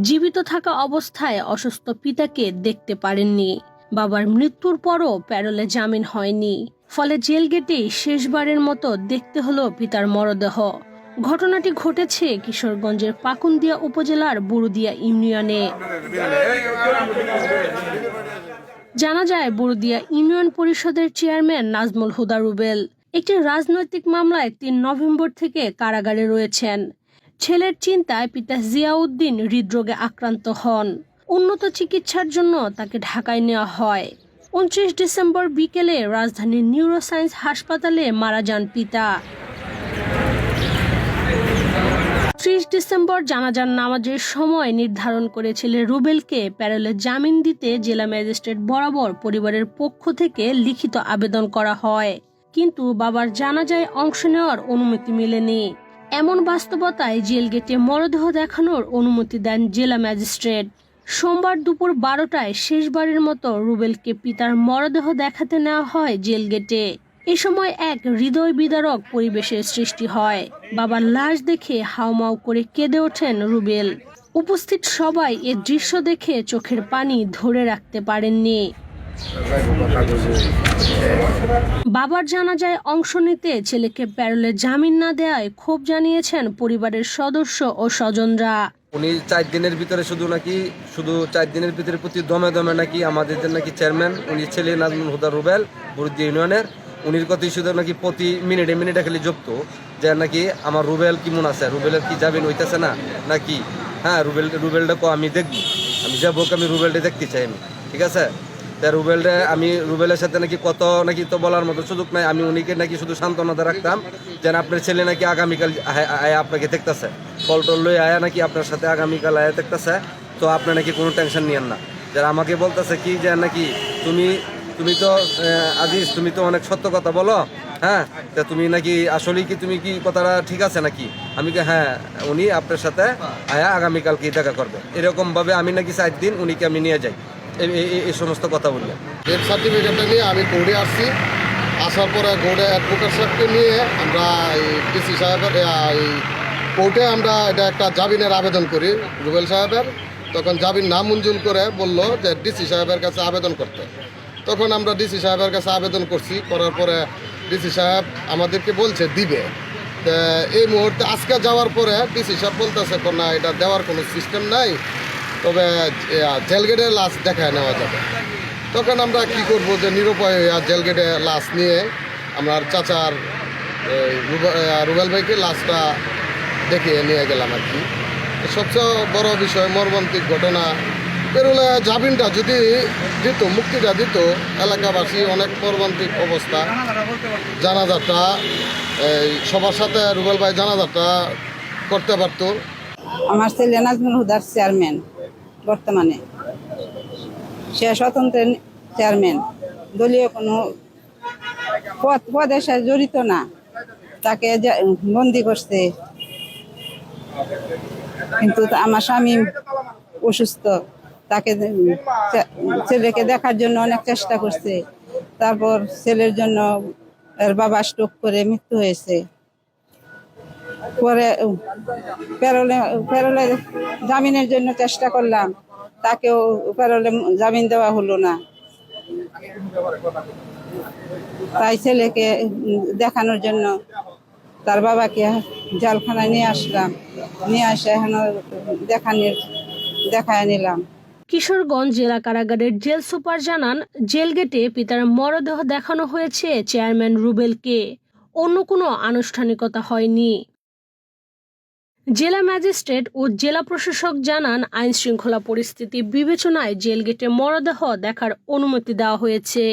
জীবিত থাকা অবস্থায় অসুস্থ পিতাকে দেখতে পারেননি। বাবার মৃত্যুর পরও প্যারোলে জামিন হয়নি, ফলে জেল গেটেই শেষবারের মতো দেখতে হলো পিতার মরদেহ। ঘটনাটি ঘটেছে কিশোরগঞ্জের পাকুন্দিয়া উপজেলার বুরুদিয়া ইউনিয়নে। জানা যায়, বুরুদিয়া ইউনিয়ন পরিষদের চেয়ারম্যান নাজমুল হুদা রুবেল একটি রাজনৈতিক মামলায় ৩ নভেম্বর থেকে কারাগারে রয়েছেন। ছেলের চিন্তায় পিতা জিয়াউদ্দিন হৃদরোগে আক্রান্ত হন। উন্নত চিকিৎসার জন্য তাকে ঢাকায় নেওয়া হয়। ২৯ ডিসেম্বর বিকেলে রাজধানীর নিউরোসায়েন্স হাসপাতালে মারা যান পিতা। ৩০ ডিসেম্বর জানাজার নামাজের সময় নির্ধারণ করে ছেলে রুবেলকে প্যারোলে জামিন দিতে জেলা ম্যাজিস্ট্রেট বরাবর পরিবারের পক্ষ থেকে লিখিত আবেদন করা হয়, কিন্তু বাবার জানাজায় অংশ নেওয়ার অনুমতি মেলেনি। এমন বাস্তবতায় জেল গেটে মরদেহ দেখানোর অনুমতি দেন জেলা ম্যাজিস্ট্রেট। সোমবার দুপুর ১২টায় শেষবারের মতো রুবেলকে পিতার মরদেহ দেখাতে নেওয়া হয় জেল গেটে। এ সময় এক হৃদয় বিদারক পরিবেশের সৃষ্টি হয়। বাবার লাশ দেখে হাউমাউ করে কেঁদে ওঠেন রুবেল। উপস্থিত সবাই এ দৃশ্য দেখে চোখের পানি ধরে রাখতে পারেননি। বাবার জানাজায় অংশ নিতে ছেলেকে প্যারোলে জামিন না দেওয়ায় ক্ষোভ জানিয়েছেন পরিবারের সদস্য ও স্বজনরা। উনি ৪ দিনের ভিতরে শুধু ৪ দিনের ভিতরে প্রতি দমে দমে নাকি আমাদের নাকি চেয়ারম্যান, উনি ছেলে নাজমুল হুদা রুবেল বুরুদিয়া ইউনিয়নের, উনির কথা শুধু নাকি প্রতি মিনিটে মিনিটে খালি যুক্ত যে নাকি আমার রুবেল কেমন আছে, রুবেলের কি জামিন হইতেছে না নাকি। হ্যাঁ, রুবেলটা আমি দেখবো, আমি যাবো, আমি রুবেলটা দেখতে চাই আমি, ঠিক আছে। তা রুবেলের সাথে নাকি কত নাকি তো বলার মতো সুযোগ নাই। আমি উনিকে নাকি শুধু সান্ত্বনাতে রাখতাম যেন আপনার ছেলে নাকি আগামীকাল আয়া আপনাকে দেখতেছে, কলটল লই আয়া নাকি আপনার সাথে আগামীকাল আয়া দেখতেছে, তো আপনার নাকি কোনো টেনশন নিয়েন না। যারা আমাকে বলতেছে কি যে নাকি তুমি তো আজিজ, তুমি তো অনেক সত্য কথা বলো, হ্যাঁ, তা তুমি নাকি আসলেই কি তুমি কি কথাটা ঠিক আছে নাকি। আমি হ্যাঁ, উনি আপনার সাথে আয়া আগামীকাল কি দেখা করবে, এরকম ভাবে আমি নাকি ৪ দিন উনিকে আমি নিয়ে যাই এই সমস্ত কথা বললে। ডেথ সার্টিফিকেটটা নিয়ে আমি কোর্টে আসছি। আসার পরে কোর্টে অ্যাডভোকেট সাহেবকে নিয়ে আমরা ডিসি সাহেবের কোর্টে আমরা এটা একটা জামিনের আবেদন করি রুবেল সাহেবের। তখন জামিন না মঞ্জুর করে বলল যে ডিসি সাহেবের কাছে আবেদন করতে। তখন আমরা ডিসি সাহেবের কাছে আবেদন করছি, করার পরে ডিসি সাহেব আমাদেরকে বলছে দিবে। এই মুহূর্তে আজকে যাওয়ার পরে ডিসি সাহেব বলতেছে না, এটা দেওয়ার কোনো সিস্টেম নাই, তবে জেলগেটের লাশ দেখায় নেওয়া যাবে। তখন আমরা কি করব যে নিরুপায় জেলগেটে লাশ নিয়ে আমার চাচার রুবেল ভাইকে লাশটা দেখিয়ে নিয়ে গেলাম আর কি। সবচেয়ে বড় বিষয়, মর্মান্তিক ঘটনা, পেরোলে জামিনটা যদি দিত, মুক্তিটা দিত, এলাকাবাসী অনেক মর্মান্তিক অবস্থা। জানাজাটা সবার সাথে রুবেল ভাই জানাজাটা করতে পারত। আমার ছেলে নাজমুল হুদার চেয়ারম্যান, বর্তমানে সে স্বতন্ত্র চেয়ারম্যান, দলীয় কোনো পদের সাথে জড়িত না। তাকে বন্দি করছে, কিন্তু আমার স্বামী অসুস্থ, তাকে ছেলেকে দেখার জন্য অনেক চেষ্টা করছে। তারপর ছেলের জন্য এর বাবা স্ট্রোক করে মৃত্যু হয়েছে। পরে প্যারোলে জামিনের জন্য চেষ্টা করলাম, তাকেও প্যারোলে জামিন দেওয়া হলো না। তাই ছেলেকে দেখানোর জন্য তার বাবাকে জেলখানায় নিয়ে আসলাম, নিয়ে আসে এখনো দেখায় নিলাম। কিশোরগঞ্জ জেলা কারাগারের জেল সুপার জানান, জেল গেটে পিতার মরদেহ দেখানো হয়েছে চেয়ারম্যান রুবেলকে, অন্য কোনো আনুষ্ঠানিকতা হয়নি। জেলা ম্যাজিস্ট্রেট ও জেলা প্রশাসক জানান, আইন শৃঙ্খলা পরিস্থিতি বিবেচনায় জেল গেটে মরদেহ দেখার অনুমতি দেওয়া হয়েছে।